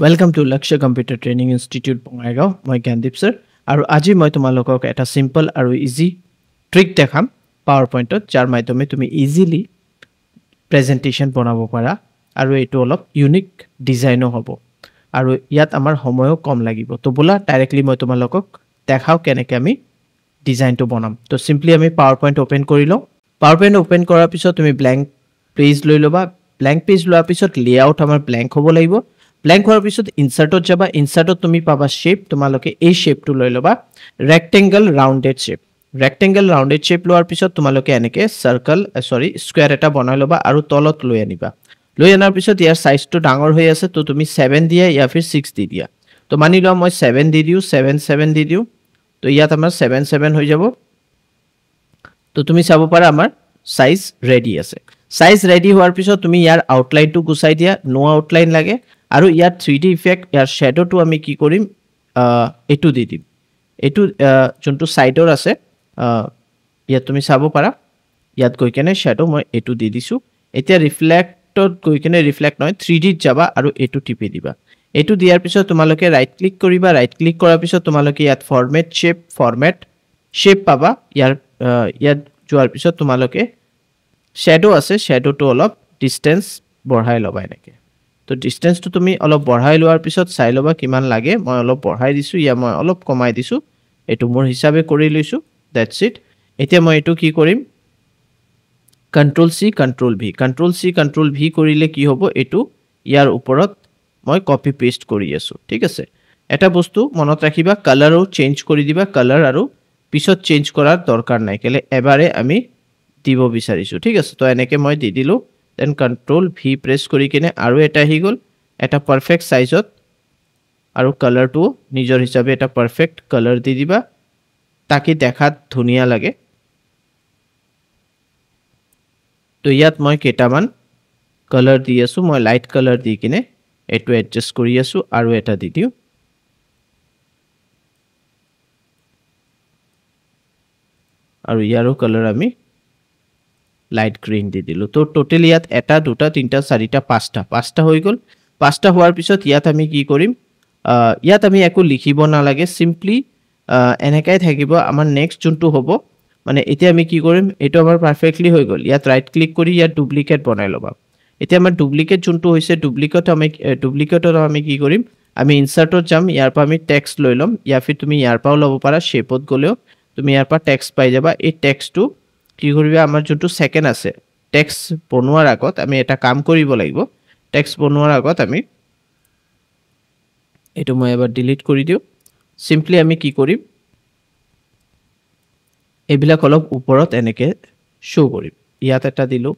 Welcome to Lakshya Computer Training Institute Bongaigaon. Moi Gandip sir. Aru aji moi tumalokok eta simple aru easy trick dekham PowerPoint jar maidhome tumi easily presentation banabo para aru etu olop unique design hobo. Aru yat amar homoyo kom lagibo. To bola directly moi tumalokok dekhao keneke ami design to banam. To simply ami PowerPoint open kori lo. PowerPoint open korar pisot tumi blank page loi loba. Blank page loar pisot layout amar blank hobo lagibo. Blank hoৱাৰ পিছত ইনসাৰ্টত যাবা ইনসাৰ্টত তুমি পাবা shape তোমালোকে এই শেপটো লৈ লবা ৰেক্টেঙ্গল ৰাউন্ডেড shape লোৱাৰ পিছত তোমালোকে এনেকে সাৰ্কেল স্কয়াৰ এটা বনাই লবা আৰু তলত লৈ আনিবা লৈ আনাৰ পিছত ইয়াৰ সাইজটো ডাঙৰ হৈ আছে তো তুমি 7 দিয়া ইয়া ফিৰ 6 দি দিয়া তো মানি লও মই 7 দি দিও 7 দি দিও তো ইয়াত আমাৰ 7 হৈ যাব তো তুমি চাব পাৰা আমাৰ সাইজ ৰেডি আছে সাইজ ৰেডি হোৱাৰ পিছত তুমি ইয়াৰ আউটলাইনটো গুছাই দিয়া নো আউটলাইন লাগে আৰু ইয়াৰ 3D ইফেক্ট ইয়াৰ শ্যাডো টু আমি কি কৰিম এটু দি দিম এটু যোনটো সাইডৰ আছে ইয়াত তুমি চাব পাৰা ইয়াত গৈ কেনে শ্যাডো মই এটু দি দিছো এতিয়া ৰিফ্লেক্টত গৈ কেনে ৰিফ্লেক্ট নহয় 3D ত যাবা আৰু এটু টিপি দিবা এটু দিয়াৰ পিছত তোমালোকে ৰাইট ক্লিক কৰিবা ৰাইট ক্লিক কৰাৰ পিছত তোমালোকে ইয়াত ফৰমেট শেপ পাবা ইয়াত যোৱাৰ পিছত তোমালোকে শ্যাডো আছে শ্যাডো টু অলপ ডিসটেন্স বঢ়াই লবা এনেকে তো ডিসটেন্স তো তুমি অলপ বঢ়াই লোৱাৰ পিছত চাই লবা কিমান লাগে মই অলপ বঢ়াই দিছো ইয়া মই অলপ কমাই দিছো এটো মোৰ হিচাপে কৰি লৈছো দ্যাটস ইট এতিয়া মই এটো কি কৰিম কন্ট্ৰোল সি কন্ট্ৰোল ভি কৰিলে কি হ'ব এটো ইয়াৰ ওপৰত মই কপি পেস্ট কৰি আছো ঠিক আছে এটা বস্তু মনত ৰাখিবা কালাৰও চেঞ্জ কৰি দিবা কালাৰ আৰু পিছত চেঞ্জ কৰাৰ দৰকাৰ নাই কেলে এবাৰে আমি দিব বিচাৰিছো ঠিক আছে তো এনেকে মই দি দিলো দেন কন্ট্ৰোল ভি প্ৰেছ কৰি কিনে আৰু এটা হি গল এটা পাৰফেক্ট সাইজত আৰু কালাৰটো নিজৰ হিচাপে এটা পাৰফেক্ট কালাৰ দি দিবা তাকি দেখাত ধুনিয়া লাগে তো ইয়াত মই কেটামান কালাৰ দি আছো মই লাইট কালাৰ দি কিনে এটো এডজাস্ট কৰি আছো আৰু এটা দি দিও আৰু ইয়াৰো কালাৰ আমি লাইট গ্ৰীন দি দিলো তো টোটালি ইয়াত এটা দুটা তিনটা চাৰিটা পাঁচটা হৈ গল পাঁচটা হোৱাৰ পিছত ইয়াত আমি কি কৰিম ইয়াত আমি একো লিখিব না লাগে সিম্পলি এনেকাই থাকিব আমাৰ নেক্সট যোনটো হ'ব মানে এতিয়া আমি কি কৰিম এটো আমাৰ পাৰফেক্টলি হৈ গল ইয়াত ৰাইট ক্লিক কৰি ইয়াত ডুপ্লিকেট বনাই লবা এতিয়া আমাৰ ডুপ্লিকেট যোনটো হৈছে ডুপ্লিকেটৰ আমি কি কৰিম আমি ইনসাৰ্টত যাম ইয়াৰ পৰা আমি টেক্সট লৈ লম ইয়া ফিৰ তুমি ইয়াৰ পৰা ল'ব পাৰা শেপত গলেও তুমি ইয়াৰ পৰা টেক্সট পাই যাবা এই টেক্সটটো কি কৰিবা আমাৰ যোনটো সেকেন্ড আছে টেক্সট বনোৱাৰ আগত আমি এটা কাম কৰিব লাগিব টেক্সট বনোৱাৰ আগত আমি এটো মই এবাৰ ডিলিট কৰি দিও সিম্পলি আমি কি কৰিম এবিলাক অলপ ওপৰত এনেকে শো কৰিম ইয়াত এটা দিলো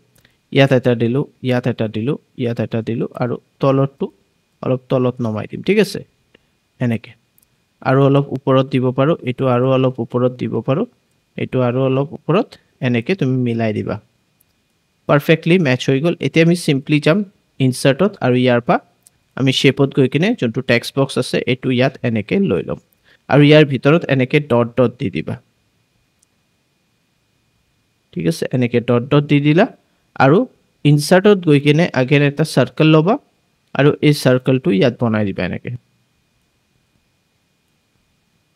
ইয়াত এটা দিলো ইয়াত এটা দিলো ইয়াত এটা দিলো আৰু তলৰটো অলপ তলত নমাই দিম ঠিক আছে এনেকে আৰু অলপ ওপৰত দিব পাৰো এটো আৰু অলপ ওপৰত দিব পাৰো এটো আৰু অলপ ওপৰত এনেকে তুমি মিলাই দিবা পাৰফেক্টলি ম্যাচ হৈ গল এতিয়া আমি সিম্পলি যাম ইনসাৰ্টত আৰু ইয়াৰ পা আমি শেপত গৈ কিনে যোনটো টেক্সট বক্স আছে এটো ইয়াত এনেকে লৈ লম আৰু ইয়াৰ ভিতৰত এনেকে ডট দি দিবা ঠিক আছে এনেকে ডট দি দিলা আৰু ইনসাৰ্টত গৈ কিনে আগেন এটা সাৰ্কেল লবা আৰু এই সাৰ্কেলটো ইয়াত বনাই দিবা এনেকে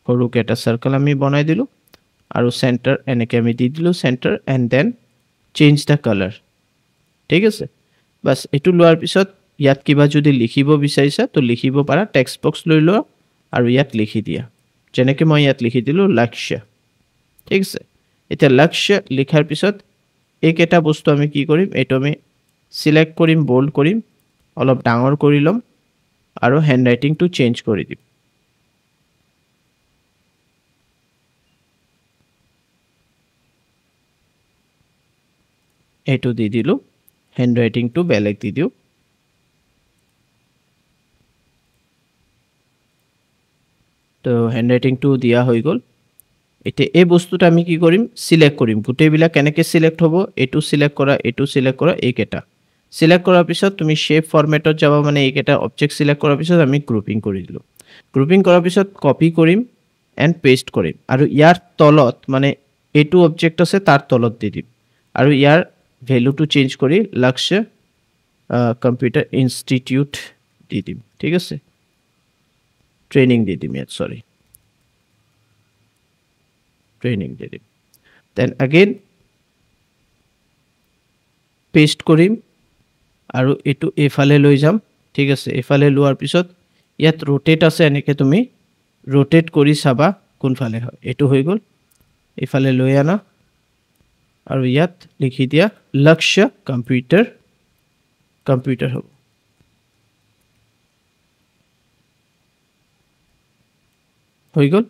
সৰুকে এটা সাৰ্কেল আমি বনাই দিলো আৰু সেন্টাৰ এনেকে আমি দি দিলো centre and then change the colour ঠিক আছে বাস এটো লোৱাৰ পিছত ইয়াত কিবা যদি লিখিব বিচাৰিছা তো লিখিব পাৰা টেক্সট বক্স লৈ লো আৰু ইয়াত লিখি দিয়া যেনেকে মই ইয়াত লিখি দিলো লক্ষ্য ঠিক আছে এটা লক্ষ্য লিখাৰ পিছত এটা বস্তু আমি কি কৰিম এটো আমি সিলেক্ট কৰিম বোল্ড কৰিম অলপ ডাঙৰ কৰি লম আৰু হ্যান্ড ৰাইটিং টু চেঞ্জ কৰি দিম এটো দি দিলো হ্যান্ড রাইটিং টু বেলেগ দি দিও তো হ্যান্ড রাইটিং টু দিয়া হৈ গল এতে এই বস্তুটা আমি কি কৰিম সিলেক্ট কৰিম গুটেবিলা কেনেকে সিলেক্ট হ'ব এটো সিলেক্ট কৰা এইকেটা সিলেক্ট কৰাৰ পিছত তুমি শেপ ফৰমেটত যাবা মানে এইকেটা অবজেক্ট সিলেক্ট কৰাৰ পিছত আমি গ্ৰুপিং কৰি দিলো গ্ৰুপিং কৰাৰ পিছত কপি কৰিম এন্ড পেস্ট কৰিম আৰু ইয়াৰ তলত মানে এটো অবজেক্ট আছে তাৰ তলত দি দিম আৰু ইয়াৰ ভ্যালু টু চেঞ্জ কৰি লক্ষ্য কম্পিউটাৰ ইনষ্টিটিউট দি দিম ঠিক আছে ট্ৰেইনিং দি দিম ইয়াত সৰি ট্ৰেইনিং দি দিম দেন again পেস্ট কৰিম আৰু এটো এফালে লৈ যাম ঠিক আছে এফালে লোৱাৰ পিছত ইয়াত ৰোটেট আছে এনেকে তুমি ৰোটেট কৰি চাবা কোনফালে হয় এটো হৈ গল এফালে লৈ আনা আৰু ইয়াত লিখি দিয়া লক্ষ্য কম্পিউটাৰ হ'ব হৈ গল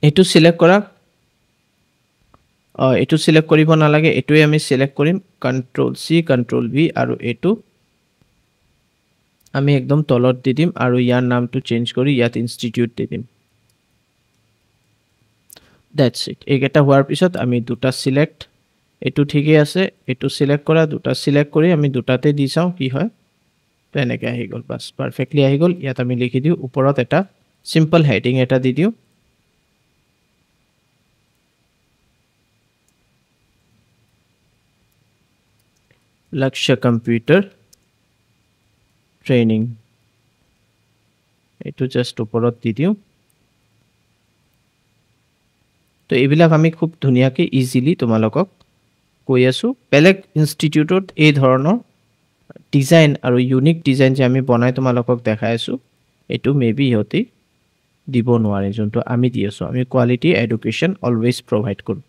এটো সিলেক্ট কৰা এটো সিলেক্ট কৰিব নালাগে এটোই আমি সিলেক্ট কৰিম কন্ট্ৰোল সি কন্ট্ৰোল ভি আৰু এটো আমি একদম তলত দি দিম আৰু ইয়াৰ নামটো চেঞ্জ কৰি ইয়াত ইনষ্টিটিউট দি দিম দ্যাটস ইট এইটা হোৱাৰ পিছত আমি দুটা সিলেক্ট এটো ঠিকই আছে এটো সিলেক্ট কৰা দুটা সিলেক্ট কৰি আমি দুটাতে দি চাও কি হয় তেনেকৈ আহি গল বাস পারফেক্টলি আহি গল ইয়াত আমি লিখি দিও ওপৰত এটা সিম্পল হেডিং এটা দি দিও লক্ষ্য কম্পিউটাৰ ট্ৰেইনিং এটো জাস্ট ওপৰত দি দিও তো এইবিলাক আমি খুব ধুনিয়াকৈ ইজিলি তোমালোকক কৈ আছো বেলেগ ইনষ্টিটিউটত এই ধৰণৰ ডিজাইন আৰু ইউনিক ডিজাইন যে আমি বনাই তোমালোকক দেখাই আছো এটো মেবি হতে দিব নোৱাৰে যোনটো আমি দি আছো আমি কোৱালিটি এডুকেশ্যন অলৱেজ প্ৰভাইড কৰো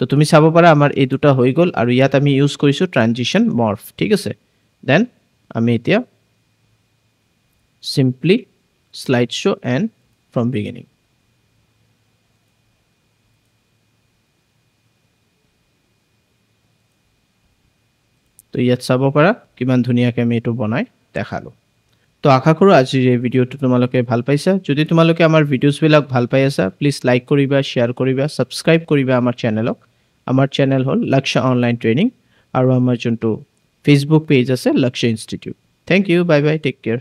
তো তুমি চাব পাৰা আমাৰ এই দুটা হৈ গল আৰু ইয়াত আমি ইউজ কৰিছো ট্ৰানজিশন মৰ্ফ ঠিক আছে দেন আমি এতিয়া simply slideshow and from beginning তো ইয়াত চাব পাৰা কিমান ধুনিয়াকৈ আমি এটো বনাই দেখালো তো আশা কৰো আজিৰ এই ভিডিওটো তোমালোকে ভাল পাইছা যদি তোমালোকে আমাৰ ভিডিওছ বিলাক ভাল পাই আছা প্লিজ লাইক কৰিবা শেয়াৰ কৰিবা সাবস্ক্ৰাইব কৰিবা আমাৰ চেনেলক আমাৰ চেনেল হল লক্ষ্য অনলাইন ট্ৰেইনিং আৰু আমাৰ যোনটো ফেসবুক পেজ আছে Lakshya institute thank you bye bye take care